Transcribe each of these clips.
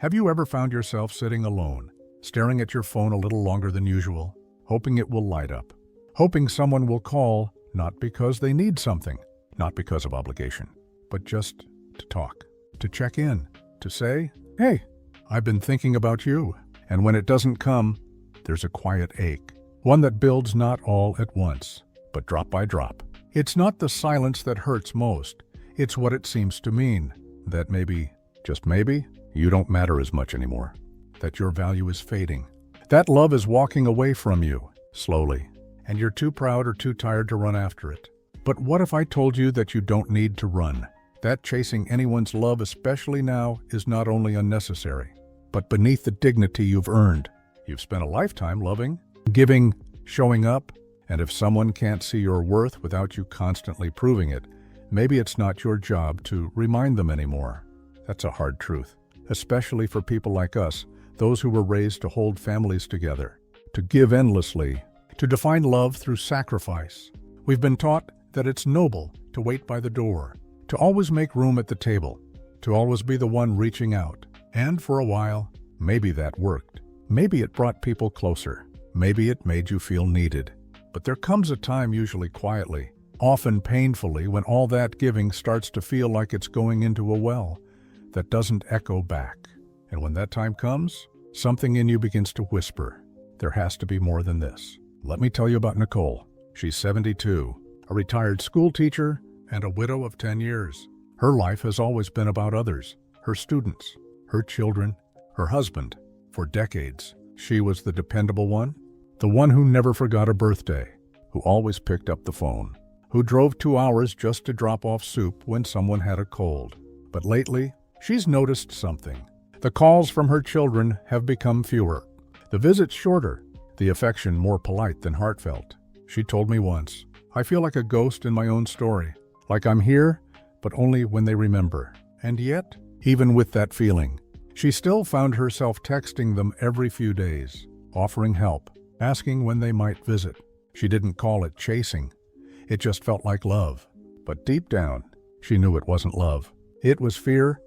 Have you ever found yourself sitting alone, staring at your phone a little longer than usual, hoping it will light up, hoping someone will call, not because they need something, not because of obligation, but just to talk, to check in, to say, "Hey, I've been thinking about you." And when it doesn't come, there's a quiet ache, one that builds not all at once, but drop by drop. It's not the silence that hurts most, it's what it seems to mean, that maybe, just maybe, you don't matter as much anymore, that your value is fading, that love is walking away from you, slowly, and you're too proud or too tired to run after it. But what if I told you that you don't need to run? That chasing anyone's love, especially now, is not only unnecessary, but beneath the dignity you've earned. You've spent a lifetime loving, giving, showing up, and if someone can't see your worth without you constantly proving it, maybe it's not your job to remind them anymore. That's a hard truth, especially for people like us, those who were raised to hold families together, to give endlessly, to define love through sacrifice. We've been taught that it's noble to wait by the door, to always make room at the table, to always be the one reaching out. And for a while, maybe that worked. Maybe it brought people closer. Maybe it made you feel needed. But there comes a time, usually quietly, often painfully, when all that giving starts to feel like it's going into a well that doesn't echo back. And when that time comes, something in you begins to whisper, there has to be more than this. Let me tell you about Nicole. She's 72, a retired school teacher, and a widow of 10 years. Her life has always been about others, her students, her children, her husband. For decades, she was the dependable one, the one who never forgot a birthday, who always picked up the phone, who drove 2 hours just to drop off soup when someone had a cold. But lately, she's noticed something. The calls from her children have become fewer, the visits shorter, the affection more polite than heartfelt. She told me once, "I feel like a ghost in my own story, like I'm here, but only when they remember." And yet, even with that feeling, she still found herself texting them every few days, offering help, asking when they might visit. She didn't call it chasing. It just felt like love. But deep down, she knew it wasn't love. It was fear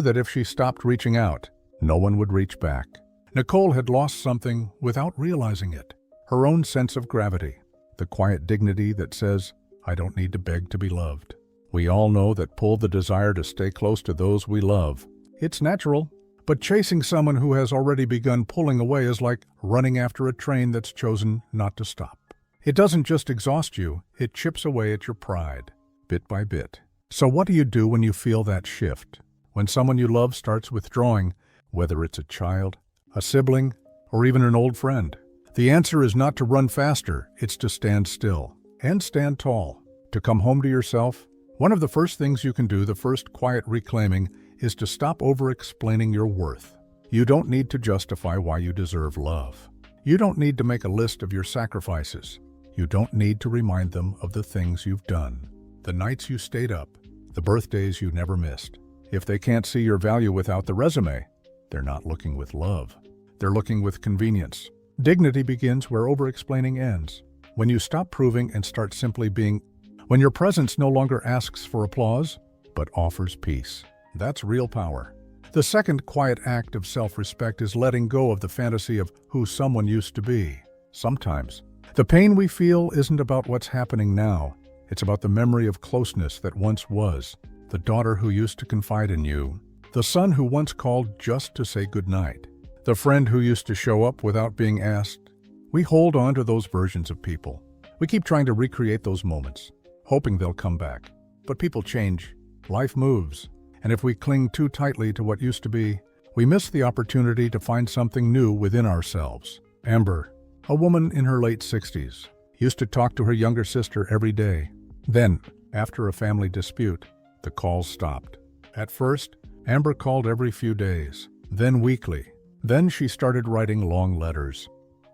that if she stopped reaching out, no one would reach back. Nicole had lost something without realizing it. Her own sense of gravity, the quiet dignity that says, "I don't need to beg to be loved." We all know that pull the desire to stay close to those we love. It's natural. But chasing someone who has already begun pulling away is like running after a train that's chosen not to stop. It doesn't just exhaust you, it chips away at your pride, bit by bit. So what do you do when you feel that shift? When someone you love starts withdrawing, whether it's a child, a sibling, or even an old friend? The answer is not to run faster, it's to stand still and stand tall, to come home to yourself. One of the first things you can do, the first quiet reclaiming, is to stop over-explaining your worth. You don't need to justify why you deserve love. You don't need to make a list of your sacrifices. You don't need to remind them of the things you've done, the nights you stayed up, the birthdays you never missed. If they can't see your value without the resume, they're not looking with love. They're looking with convenience. Dignity begins where over-explaining ends. When you stop proving and start simply being, when your presence no longer asks for applause, but offers peace. That's real power. The second quiet act of self-respect is letting go of the fantasy of who someone used to be. Sometimes, the pain we feel isn't about what's happening now. It's about the memory of closeness that once was, the daughter who used to confide in you, the son who once called just to say goodnight, the friend who used to show up without being asked. We hold on to those versions of people. We keep trying to recreate those moments, hoping they'll come back. But people change. Life moves. And if we cling too tightly to what used to be, we miss the opportunity to find something new within ourselves. Amber, a woman in her late 60s, used to talk to her younger sister every day. Then, after a family dispute, the calls stopped. At first, Amber called every few days, then weekly. Then she started writing long letters.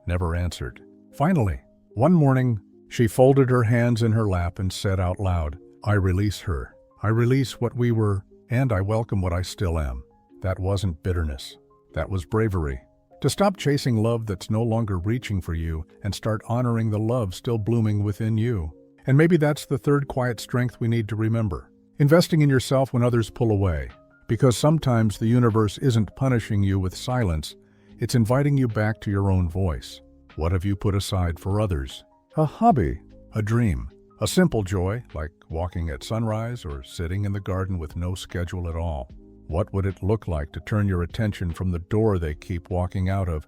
Never answered. Finally, one morning, she folded her hands in her lap and said out loud, "I release her. I release what we were, and I welcome what I still am." That wasn't bitterness. That was bravery. To stop chasing love that's no longer reaching for you and start honoring the love still blooming within you. And maybe that's the third quiet strength we need to remember. Investing in yourself when others pull away. Because sometimes the universe isn't punishing you with silence, it's inviting you back to your own voice. What have you put aside for others? A hobby, a dream, a simple joy like walking at sunrise or sitting in the garden with no schedule at all. What would it look like to turn your attention from the door they keep walking out of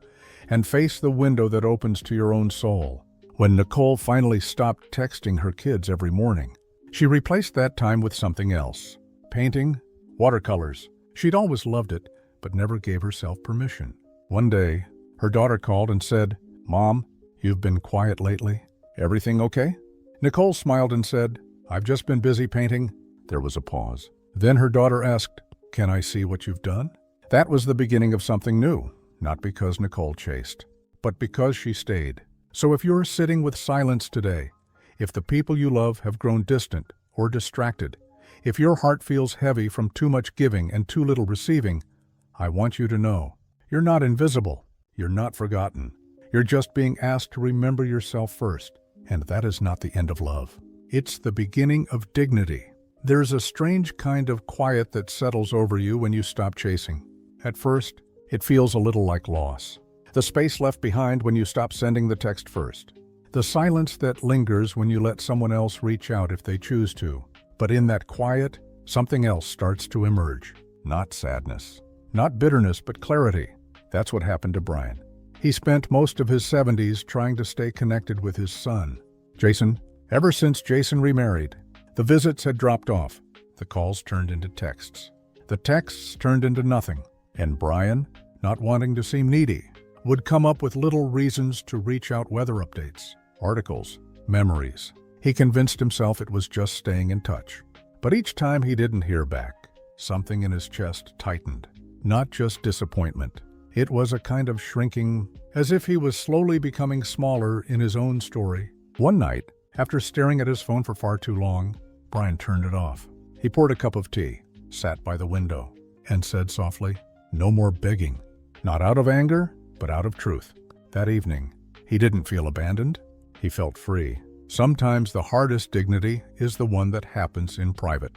and face the window that opens to your own soul? When Nicole finally stopped texting her kids every morning, she replaced that time with something else. Painting, watercolors. She'd always loved it, but never gave herself permission. One day, her daughter called and said, "Mom, you've been quiet lately. Everything okay?" Nicole smiled and said, "I've just been busy painting." There was a pause. Then her daughter asked, "Can I see what you've done?" That was the beginning of something new, not because Nicole chased, but because she stayed. So if you're sitting with silence today, if the people you love have grown distant or distracted, if your heart feels heavy from too much giving and too little receiving, I want you to know, you're not invisible, you're not forgotten. You're just being asked to remember yourself first, and that is not the end of love. It's the beginning of dignity. There's a strange kind of quiet that settles over you when you stop chasing. At first, it feels a little like loss. The space left behind when you stop sending the text first. The silence that lingers when you let someone else reach out if they choose to. But in that quiet, something else starts to emerge. Not sadness, not bitterness, but clarity. That's what happened to Brian. He spent most of his 70s trying to stay connected with his son, Jason. Ever since Jason remarried, the visits had dropped off. The calls turned into texts. The texts turned into nothing. And Brian, not wanting to seem needy, would come up with little reasons to reach out: weather updates, articles, memories. He convinced himself it was just staying in touch. But each time he didn't hear back, something in his chest tightened. Not just disappointment. It was a kind of shrinking, as if he was slowly becoming smaller in his own story. One night, after staring at his phone for far too long, Brian turned it off. He poured a cup of tea, sat by the window, and said softly, "No more begging." Not out of anger, but out of truth. That evening, he didn't feel abandoned. He felt free. Sometimes the hardest dignity is the one that happens in private.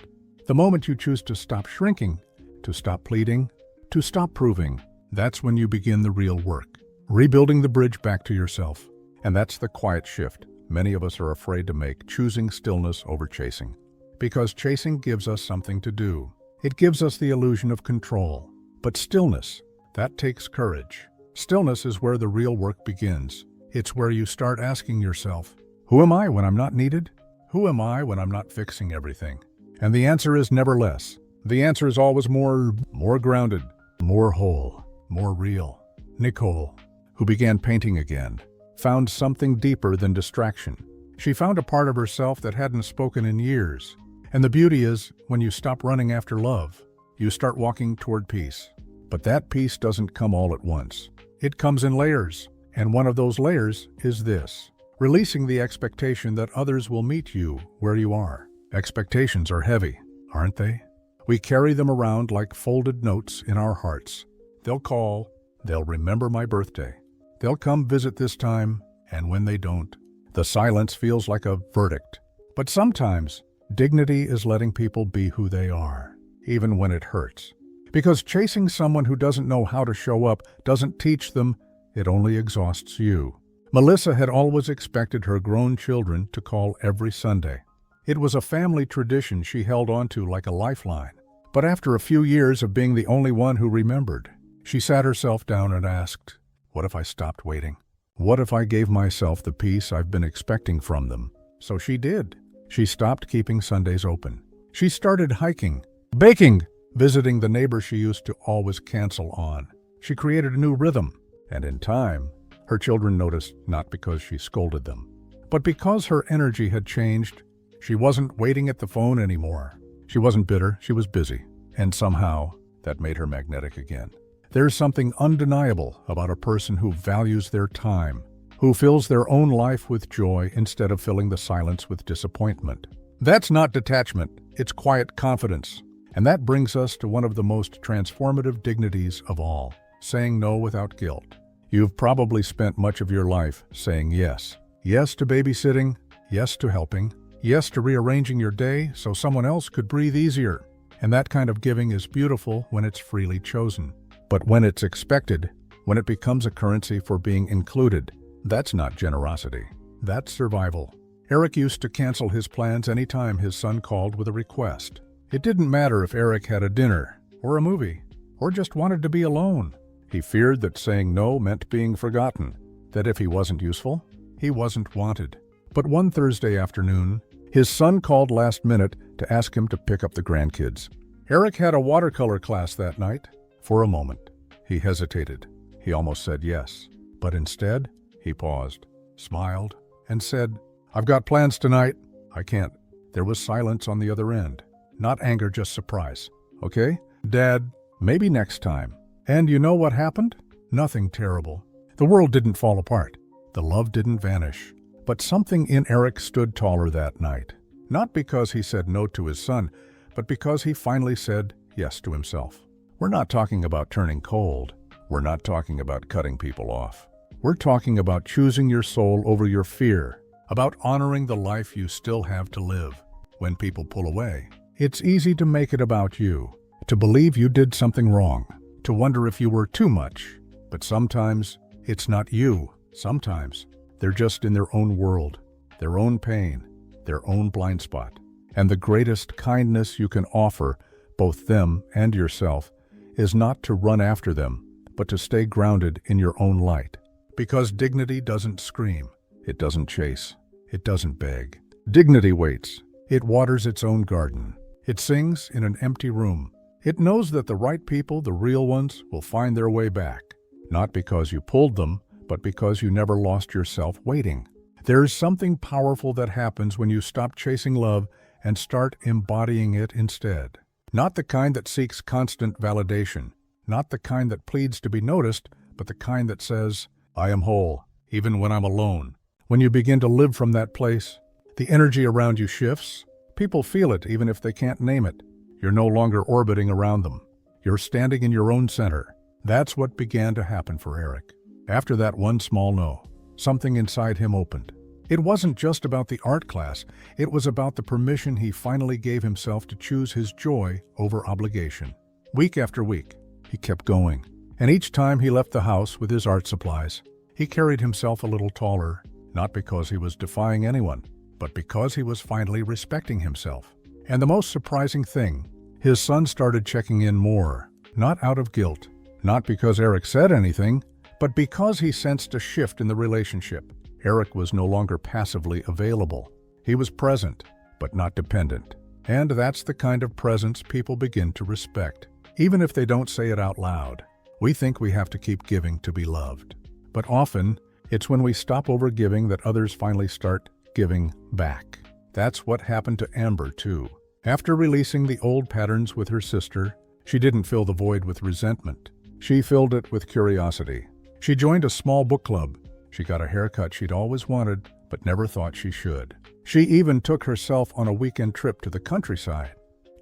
The moment you choose to stop shrinking, to stop pleading, to stop proving, that's when you begin the real work. Rebuilding the bridge back to yourself. And that's the quiet shift many of us are afraid to make, choosing stillness over chasing. Because chasing gives us something to do. It gives us the illusion of control. But stillness, that takes courage. Stillness is where the real work begins. It's where you start asking yourself, who am I when I'm not needed? Who am I when I'm not fixing everything? And the answer is never less. The answer is always more grounded, more whole, more real. Nicole, who began painting again, found something deeper than distraction. She found a part of herself that hadn't spoken in years. And the beauty is, when you stop running after love, you start walking toward peace. But that peace doesn't come all at once. It comes in layers. And one of those layers is this: releasing the expectation that others will meet you where you are. Expectations are heavy, aren't they? We carry them around like folded notes in our hearts. They'll call, they'll remember my birthday. They'll come visit this time, and when they don't, the silence feels like a verdict. But sometimes, dignity is letting people be who they are, even when it hurts. Because chasing someone who doesn't know how to show up doesn't teach them, it only exhausts you. Melissa had always expected her grown children to call every Sunday. It was a family tradition she held onto like a lifeline. But after a few years of being the only one who remembered, she sat herself down and asked, what if I stopped waiting? What if I gave myself the peace I've been expecting from them? So she did. She stopped keeping Sundays open. She started hiking, baking, visiting the neighbor she used to always cancel on. She created a new rhythm, and in time, her children noticed, not because she scolded them, but because her energy had changed. She wasn't waiting at the phone anymore. She wasn't bitter, she was busy. And somehow, that made her magnetic again. There's something undeniable about a person who values their time, who fills their own life with joy instead of filling the silence with disappointment. That's not detachment, it's quiet confidence. And that brings us to one of the most transformative dignities of all, saying no without guilt. You've probably spent much of your life saying yes. Yes to babysitting, yes to helping, yes to rearranging your day so someone else could breathe easier. And that kind of giving is beautiful when it's freely chosen. But when it's expected, when it becomes a currency for being included, that's not generosity. That's survival. Eric used to cancel his plans anytime his son called with a request. It didn't matter if Eric had a dinner, or a movie, or just wanted to be alone. He feared that saying no meant being forgotten, that if he wasn't useful, he wasn't wanted. But one Thursday afternoon, his son called last minute to ask him to pick up the grandkids. Eric had a watercolor class that night. For a moment, he hesitated. He almost said yes. But instead, he paused, smiled, and said, "I've got plans tonight. I can't." There was silence on the other end. Not anger, just surprise. "Okay, Dad, maybe next time." And you know what happened? Nothing terrible. The world didn't fall apart. The love didn't vanish. But something in Eric stood taller that night. Not because he said no to his son, but because he finally said yes to himself. We're not talking about turning cold. We're not talking about cutting people off. We're talking about choosing your soul over your fear, about honoring the life you still have to live. When people pull away, it's easy to make it about you, to believe you did something wrong, to wonder if you were too much. But sometimes it's not you. Sometimes they're just in their own world, their own pain, their own blind spot. And the greatest kindness you can offer, both them and yourself, is not to run after them, but to stay grounded in your own light. Because dignity doesn't scream, it doesn't chase, it doesn't beg. Dignity waits. It waters its own garden. It sings in an empty room. It knows that the right people, the real ones, will find their way back. Not because you pulled them, but because you never lost yourself waiting. There's something powerful that happens when you stop chasing love and start embodying it instead. Not the kind that seeks constant validation, not the kind that pleads to be noticed, but the kind that says, "I am whole, even when I'm alone." When you begin to live from that place, the energy around you shifts. People feel it even if they can't name it. You're no longer orbiting around them. You're standing in your own center. That's what began to happen for Eric. After that one small no, something inside him opened. It wasn't just about the art class. It was about the permission he finally gave himself to choose his joy over obligation. Week after week, he kept going. And each time he left the house with his art supplies, he carried himself a little taller, not because he was defying anyone, but because he was finally respecting himself. And the most surprising thing, his son started checking in more, not out of guilt, not because Eric said anything, but because he sensed a shift in the relationship. Eric was no longer passively available. He was present, but not dependent. And that's the kind of presence people begin to respect, even if they don't say it out loud. We think we have to keep giving to be loved. But often, it's when we stop overgiving that others finally start giving back. That's what happened to Amber, too. After releasing the old patterns with her sister, she didn't fill the void with resentment. She filled it with curiosity. She joined a small book club. She got a haircut she'd always wanted, but never thought she should. She even took herself on a weekend trip to the countryside,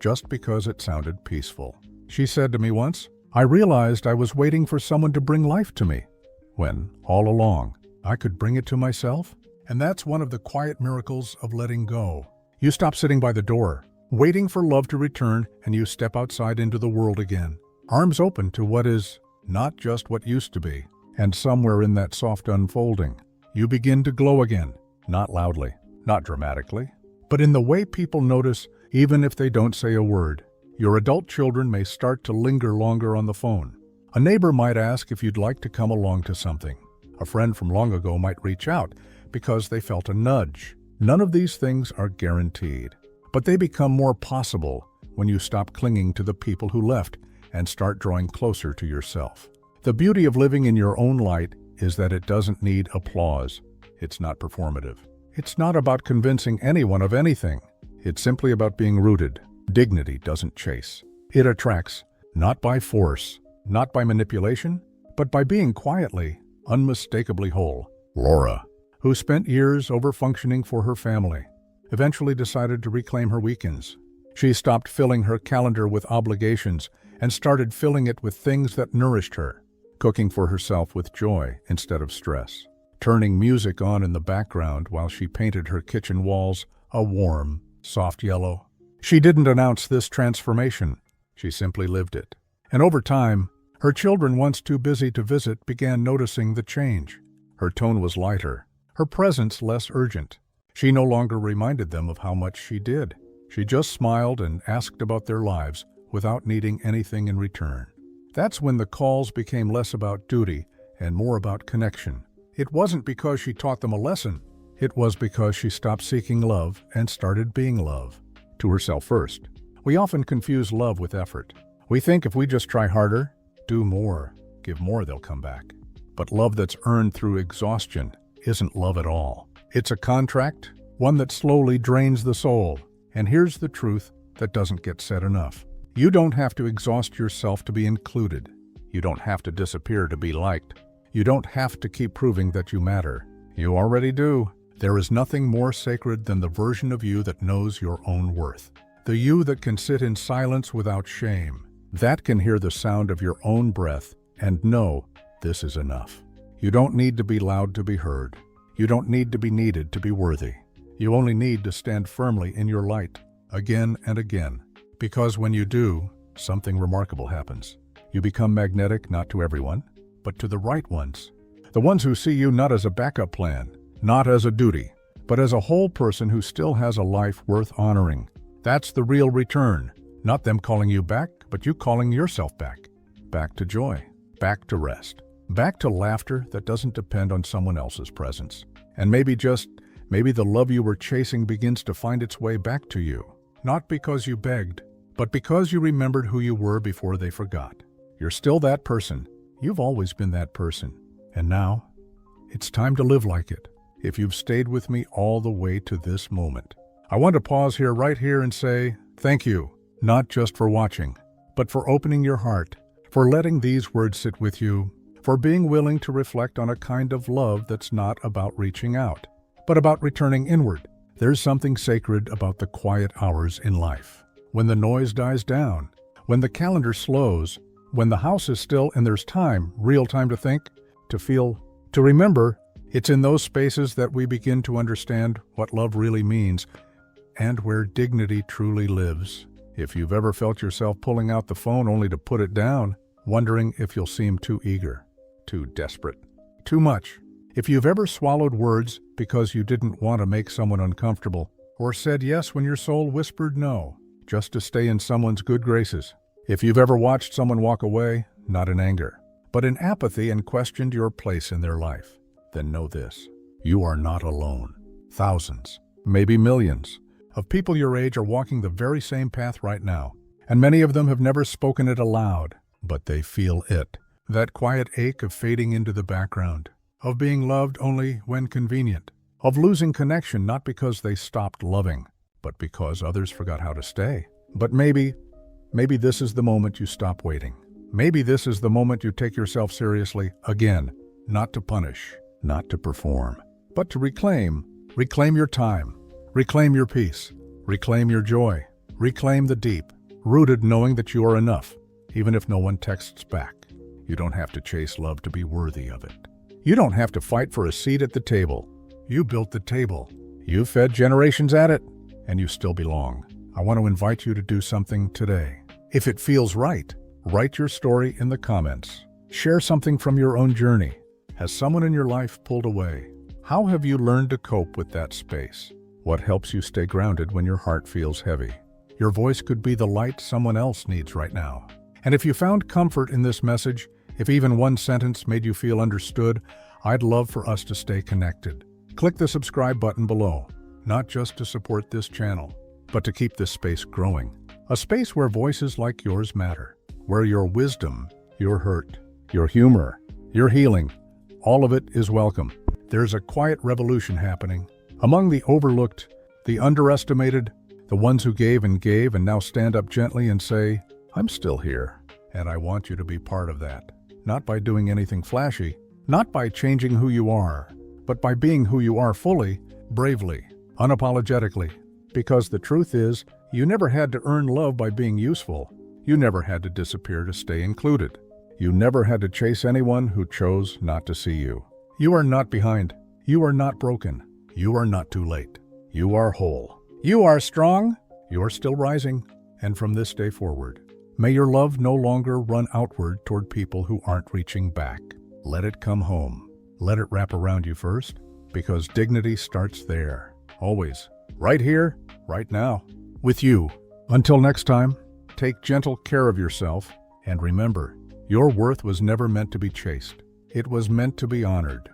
just because it sounded peaceful. She said to me once, "I realized I was waiting for someone to bring life to me, when, all along, I could bring it to myself." And that's one of the quiet miracles of letting go. You stop sitting by the door, waiting for love to return, and you step outside into the world again, arms open to what is, not just what used to be. And somewhere in that soft unfolding, you begin to glow again, not loudly, not dramatically, but in the way people notice, even if they don't say a word. Your adult children may start to linger longer on the phone. A neighbor might ask if you'd like to come along to something. A friend from long ago might reach out because they felt a nudge. None of these things are guaranteed, but they become more possible when you stop clinging to the people who left and start drawing closer to yourself. The beauty of living in your own light is that it doesn't need applause. It's not performative. It's not about convincing anyone of anything. It's simply about being rooted. Dignity doesn't chase. It attracts, not by force, not by manipulation, but by being quietly, unmistakably whole. Laura, who spent years over-functioning for her family, eventually decided to reclaim her weekends. She stopped filling her calendar with obligations and started filling it with things that nourished her. Cooking for herself with joy instead of stress, turning music on in the background while she painted her kitchen walls a warm, soft yellow. She didn't announce this transformation. She simply lived it. And over time, her children, once too busy to visit, began noticing the change. Her tone was lighter, her presence less urgent. She no longer reminded them of how much she did. She just smiled and asked about their lives without needing anything in return. That's when the calls became less about duty and more about connection. It wasn't because she taught them a lesson. It was because she stopped seeking love and started being love. To herself first. We often confuse love with effort. We think if we just try harder, do more, give more, they'll come back. But love that's earned through exhaustion isn't love at all. It's a contract, one that slowly drains the soul. And here's the truth that doesn't get said enough. You don't have to exhaust yourself to be included. You don't have to disappear to be liked. You don't have to keep proving that you matter. You already do. There is nothing more sacred than the version of you that knows your own worth. The you that can sit in silence without shame. That can hear the sound of your own breath and know this is enough. You don't need to be loud to be heard. You don't need to be needed to be worthy. You only need to stand firmly in your light, again and again. Because when you do, something remarkable happens. You become magnetic not to everyone, but to the right ones. The ones who see you not as a backup plan, not as a duty, but as a whole person who still has a life worth honoring. That's the real return. Not them calling you back, but you calling yourself back. Back to joy, back to rest, back to laughter that doesn't depend on someone else's presence. And maybe the love you were chasing begins to find its way back to you. Not because you begged, but because you remembered who you were before they forgot. You're still that person. You've always been that person. And now, it's time to live like it. If you've stayed with me all the way to this moment, I want to pause here, right here, and say thank you, not just for watching, but for opening your heart, for letting these words sit with you, for being willing to reflect on a kind of love that's not about reaching out, but about returning inward. There's something sacred about the quiet hours in life. When the noise dies down, when the calendar slows, when the house is still and there's time, real time to think, to feel, to remember, it's in those spaces that we begin to understand what love really means and where dignity truly lives. If you've ever felt yourself pulling out the phone only to put it down, wondering if you'll seem too eager, too desperate, too much. If you've ever swallowed words because you didn't want to make someone uncomfortable, or said yes when your soul whispered no, just to stay in someone's good graces. If you've ever watched someone walk away, not in anger, but in apathy, and questioned your place in their life, then know this: you are not alone. Thousands, maybe millions, of people your age are walking the very same path right now, and many of them have never spoken it aloud, but they feel it. That quiet ache of fading into the background, of being loved only when convenient, of losing connection not because they stopped loving, but because others forgot how to stay. But maybe this is the moment you stop waiting. Maybe this is the moment you take yourself seriously again, not to punish, not to perform, but to reclaim your time, reclaim your peace, reclaim your joy, reclaim the deep, rooted knowing that you are enough, even if no one texts back. You don't have to chase love to be worthy of it. You don't have to fight for a seat at the table. You built the table. You fed generations at it, and you still belong. I want to invite you to do something today. If it feels right, write your story in the comments. Share something from your own journey. Has someone in your life pulled away? How have you learned to cope with that space? What helps you stay grounded when your heart feels heavy? Your voice could be the light someone else needs right now. And if you found comfort in this message, if even one sentence made you feel understood, I'd love for us to stay connected. Click the subscribe button below, not just to support this channel, but to keep this space growing. A space where voices like yours matter, where your wisdom, your hurt, your humor, your healing, all of it is welcome. There's a quiet revolution happening. Among the overlooked, the underestimated, the ones who gave and now stand up gently and say, I'm still here, and I want you to be part of that. Not by doing anything flashy, not by changing who you are, but by being who you are fully, bravely, unapologetically. Because the truth is, you never had to earn love by being useful. You never had to disappear to stay included. You never had to chase anyone who chose not to see you. You are not behind. You are not broken. You are not too late. You are whole. You are strong. You're still rising, and from this day forward, may your love no longer run outward toward people who aren't reaching back. Let it come home. Let it wrap around you first, because dignity starts there. Always. Right here, right now. With you. Until next time, take gentle care of yourself, and remember, your worth was never meant to be chased. It was meant to be honored.